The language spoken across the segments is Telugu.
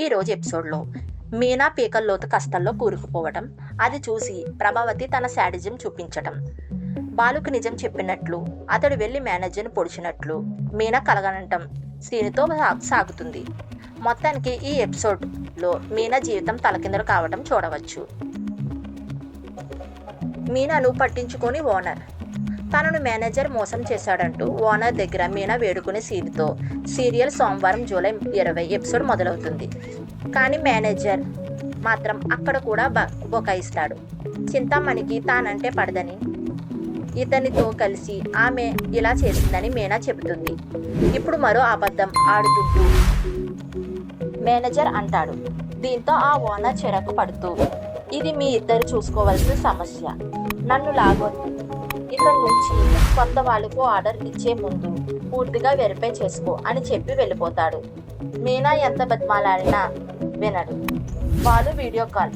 ఈరోజు ఎపిసోడ్లో మీనా పీకల్లోతు కష్టంలో కూరుకుపోవటం, అది చూసి ప్రభావతి తన శాడిజం చూపించటం, బాలుకు నిజం చెప్పినట్లు అతడు వెళ్ళి మేనేజర్ని పొడిచినట్లు మీనా కలగనటం సీనుతో సాగుతుంది. మొత్తానికి ఈ ఎపిసోడ్లో మీనా జీవితం తలకిందులు కావటం చూడవచ్చు. మీనాను పట్టించుకొని ఓనర్ తనను మేనేజర్ మోసం చేశాడంటూ ఓనర్ దగ్గర మీనా వేడుకునే సీన్తో సీరియల్ సోమవారం జూలై 20 ఎపిసోడ్ మొదలవుతుంది. కానీ మేనేజర్ మాత్రం అక్కడ కూడా బొకాయిస్తాడు. చింతామణికి తానంటే పడదని, ఇతనితో కలిసి ఆమె ఇలా చేసిందని మీనా చెబుతుంది. ఇప్పుడు మరో అబద్ధం ఆడుతుంటూ మేనేజర్ అంటాడు. దీంతో ఆ ఓనర్ చిరాకు పడుతూ, ఇది మీ ఇద్దరు చూసుకోవాల్సిన సమస్య, నన్ను లాగొద్దు, ఇక్కడి నుంచి కొత్త వాళ్ళకు ఆర్డర్ ఇచ్చే ముందు పూర్తిగా వెరిఫై చేసుకో అని చెప్పి వెళ్ళిపోతాడు. మీనా ఎంత బతిమాలాడినా వినడు. Balu video call.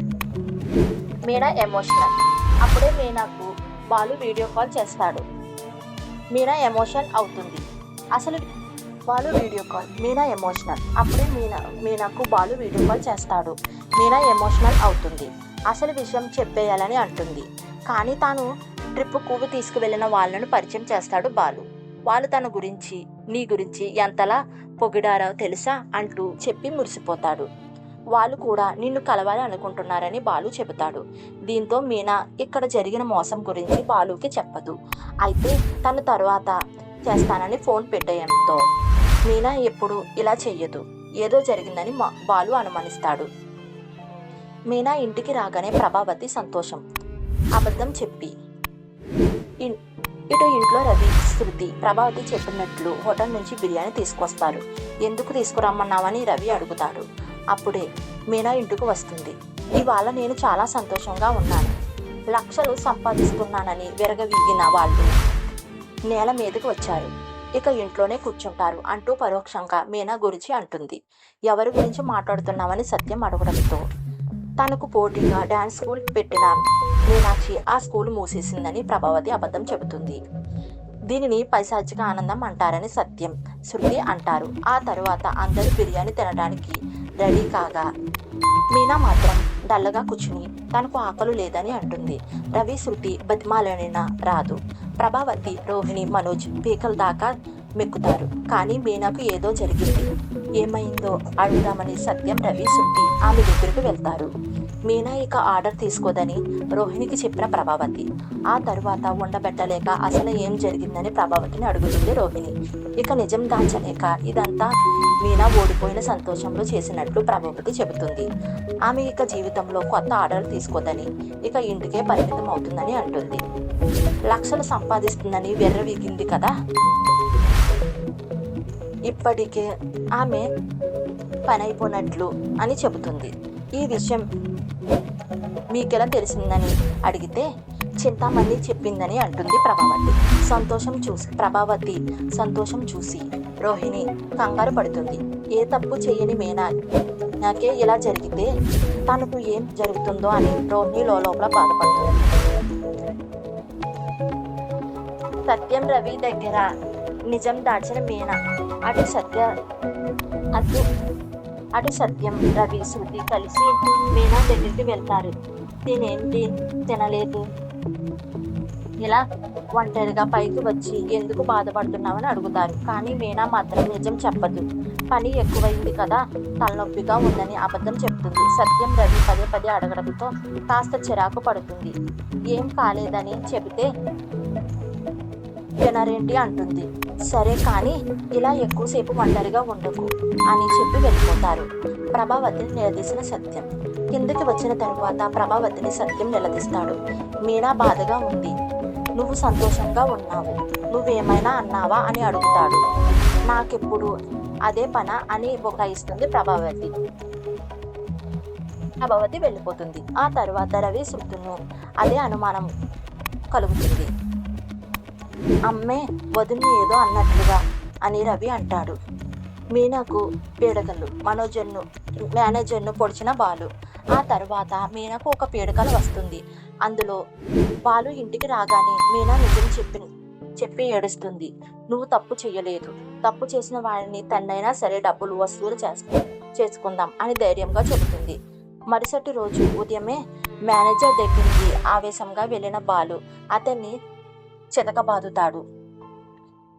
Meena emotional. అప్పుడే మీనాకు బాలు వీడియో కాల్ చేస్తాడు. మీనా ఎమోషన్ అవుతుంది. అసలు Balu video call. Meena emotional. అప్పుడే మీనాకు బాలు వీడియో కాల్ చేస్తాడు. మీనా ఎమోషనల్ అవుతుంది. అసలు విషయం చెప్పేయాలని అంటుంది. కానీ తాను ట్రిప్కు తీసుకువెళ్ళిన వాళ్ళను పరిచయం చేస్తాడు బాలు. వాళ్ళు తన గురించి, నీ గురించి ఎంతలా పొగిడారో తెలుసా అంటూ చెప్పి మురిసిపోతాడు. వాళ్ళు కూడా నిన్ను కలవాలి అనుకుంటున్నారని బాలు చెబుతాడు. దీంతో మీనా ఇక్కడ జరిగిన మోసం గురించి బాలుకి చెప్పదు. అయితే తను తర్వాత చేస్తానని ఫోన్ పెట్టేయడంతో మీనా ఎప్పుడు ఇలా చెయ్యదు, ఏదో జరిగిందని బాలు అనుమానిస్తాడు. మీనా ఇంటికి రాగానే ప్రభావతి సంతోషం అబద్ధం చెప్పి ఇటు ఇంట్లో రవి, శృతి ప్రభావతి చెప్పినట్లు హోటల్ నుంచి బిర్యానీ తీసుకొస్తారు. ఎందుకు తీసుకురమ్మన్నావని రవి అడుగుతాడు. అప్పుడే మీనా ఇంటికి వస్తుంది. ఇవాళ నేను చాలా సంతోషంగా ఉన్నాను, లక్షలు సంపాదిస్తున్నానని విరగవీగిన వాళ్ళు నేల మీదకి వచ్చారు, ఇక ఇంట్లోనే కూర్చుంటారు అంటూ పరోక్షంగా మీనా గురించి అంటుంది. ఎవరి గురించి మాట్లాడుతున్నామని సత్యం అడగడంతో తనకు పోటీగా డ్యాన్స్ స్కూల్ పెట్టిన మీనాక్షి ఆ స్కూల్ మూసేసిందని ప్రభావతి అబద్ధం చెబుతుంది. దీనిని పైశాచిక ఆనందం అంటారని సత్యం, శృతి అంటారు. ఆ తరువాత అందరూ బిర్యానీ తినడానికి రెడీ కాగా మీనా మాత్రం డల్లగా కూర్చుని తనకు ఆకలి లేదని అంటుంది. రవి, శృతి బతిమాలైనా రాదు. ప్రభావతి, రోహిణి, మనోజ్ పీకల దాకా మెక్కుతారు. కానీ మీనాకు ఏదో జరిగింది. ఏమైందో అడుగుదామని సత్యం, రవి, శృతి ఆమె దగ్గరకు వెళ్తారు. మీనా ఇక ఆర్డర్ తీసుకోదని రోహిణికి చెప్పిన ప్రభావతి ఆ తరువాత ఉండబెట్టలేక అసలు ఏం జరిగిందని ప్రభావతిని అడుగుతుంది రోహిణి. ఇక నిజం దాచలేక ఇదంతా మీనా ఓడిపోయిన సంతోషంలో చేసినట్లు ప్రభావతి చెబుతుంది. ఆమె ఇక జీవితంలో కొత్త ఆర్డర్ తీసుకోదని, ఇక ఇంటికే పరిమితం అవుతుందని అంటుంది. లక్షలు సంపాదిస్తుందని వెర్రవీగింది కదా, ఇప్పటికే ఆమె పని అయిపోయినట్లు అని చెబుతుంది. ఈ విషయం మీకెలా తెలిసిందని అడిగితే చింతామణి చెప్పిందని అంటుంది ప్రభావతి. ప్రభావతి సంతోషం చూసి రోహిణి కంగారు పడుతుంది. ఏ తప్పు చేయని మీనా నాకే ఇలా జరిగితే తనకు ఏం జరుగుతుందో అని రోహిణి లోపల బాధపడుతుంది. సత్యం, రవి దగ్గర నిజం దాచిన మీనా అటు సత్యం, రవి, శృతి కలిసి మీనా దగ్గరికి వెళ్తారు. తినేంటి తినలేదు, ఇలా ఒంటరిగా పైకి వచ్చి ఎందుకు బాధపడుతున్నామని అడుగుతారు. కానీ మీనా మాత్రం నిజం చెప్పదు. పని ఎక్కువైంది కదా, తలనొప్పిగా ఉందని అబద్ధం చెప్తుంది. సత్యం, రవి పదే అడగడంతో కాస్త చిరాకు పడుతుంది. ఏం కాలేదని చెబితే వినరేంటి అంటుంది. సరే కానీ ఇలా ఎక్కువసేపు ఒంటరిగా ఉండకు అని చెప్పి వెళ్ళిపోతారు. ప్రభావతిని నిలదీసిన సత్యం. కిందకి వచ్చిన తరువాత ప్రభావతిని సత్యం నిలదీస్తాడు. మీనా బాధగా ఉంది, నువ్వు సంతోషంగా ఉన్నావు, నువ్వేమైనా అన్నావా అని అడుగుతాడు. నాకెప్పుడు అదే పన అని బొకాయిస్తుంది ప్రభావతి. వెళ్ళిపోతుంది. ఆ తర్వాత రవి, శృతును అదే అనుమానం కలుగుతుంది. అమ్మే వదిలి ఏదో అన్నట్లుగా అని రవి అంటాడు. మీనాకు పీడకలు. మేనేజర్ను పొడిచిన బాలు. ఆ తర్వాత మీనాకు ఒక పీడకలు వస్తుంది. అందులో బాలు ఇంటికి రాగానే మీనా నిజం చెప్పి ఏడుస్తుంది. నువ్వు తప్పు చెయ్యలేదు, తప్పు చేసిన వాడిని తన్నైనా సరే డబ్బులు వసూలు చేసుకుందాం అని ధైర్యంగా చెబుతుంది. మరుసటి రోజు ఉదయమే మేనేజర్ దగ్గరికి ఆవేశంగా వెళ్ళిన బాలు అతన్ని చితకబాదుతాడు.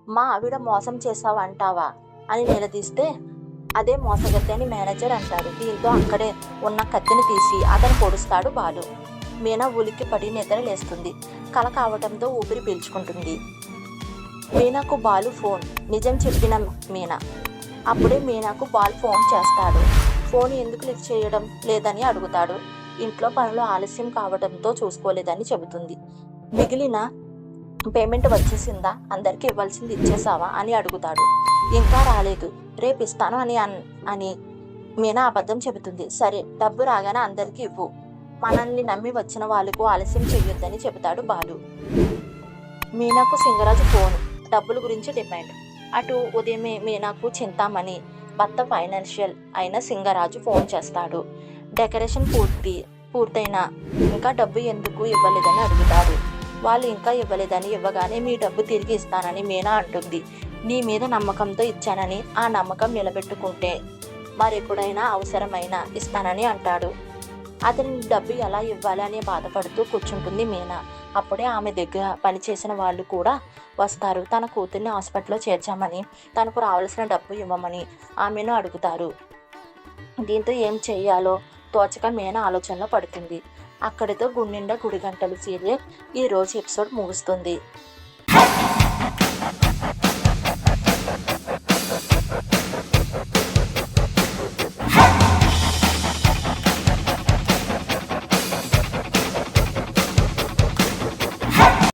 మా ఆవిడ మోసం చేసావంటావా అని నిలదీస్తే అదే మోసగత్తి అని మేనేజర్ అంటాడు. దీంతో అక్కడే ఉన్న కత్తిని తీసి అతను పొడుస్తాడు బాలు. మీనా ఉలిక్కి పడి నిద్ర లేస్తుంది. కల కావడంతో ఊపిరి పీల్చుకుంటుంది. మీనాకు బాలు ఫోన్ నిజం చెప్పిన మీనా. అప్పుడే మీనాకు బాలు ఫోన్ చేస్తాడు. ఫోన్ ఎందుకు లిఫ్ట్ చేయడం లేదని అడుగుతాడు. ఇంట్లో పనులు ఆలస్యం కావడంతో చూసుకోలేదని చెబుతుంది. మిగిలిన పేమెంట్ వచ్చేసిందా, అందరికీ ఇవ్వాల్సింది ఇచ్చేసావా అని అడుగుతాడు. ఇంకా రాలేదు, రేపు ఇస్తాను అని మీనా అబద్ధం చెబుతుంది. సరే, డబ్బు రాగానే అందరికీ ఇవ్వు, మనల్ని నమ్మి వచ్చిన వాళ్ళకు ఆలస్యం చెయ్యొద్దని చెబుతాడు బాలు. మీనాకు సింగరాజు ఫోన్, డబ్బుల గురించి డిమాండ్. అటు ఉదయమే మీనాకు చింతామణి భర్త ఫైనాన్షియల్ అయిన సింగరాజు ఫోన్ చేస్తాడు. డెకరేషన్ పూర్తయినా ఇంకా డబ్బు ఎందుకు ఇవ్వలేదని అడుగుతాడు. వాళ్ళు ఇంకా ఇవ్వలేదని, ఇవ్వగానే మీ డబ్బు తిరిగి ఇస్తానని మీనా అంటుంది. నీ మీద నమ్మకంతో ఇచ్చానని, ఆ నమ్మకం నిలబెట్టుకుంటే మరెప్పుడైనా అవసరమైనా ఇస్తానని అంటాడు. అతని డబ్బు ఎలా ఇవ్వాలి అని బాధపడుతూ కూర్చుంటుంది మీనా. అప్పుడే ఆమె దగ్గర పనిచేసిన వాళ్ళు కూడా వస్తారు. తన కూతుర్ని హాస్పిటల్లో చేర్చామని, తనకు రావాల్సిన డబ్బు ఇవ్వమని ఆమెను అడుగుతారు. దీంతో ఏం చెయ్యాలో తోచక మీనా ఆలోచనలో పడుతుంది. అక్కడితో గుండెండా గుడి గంటలు సీరియల్ ఈ రోజు ఎపిసోడ్ ముగుస్తుంది.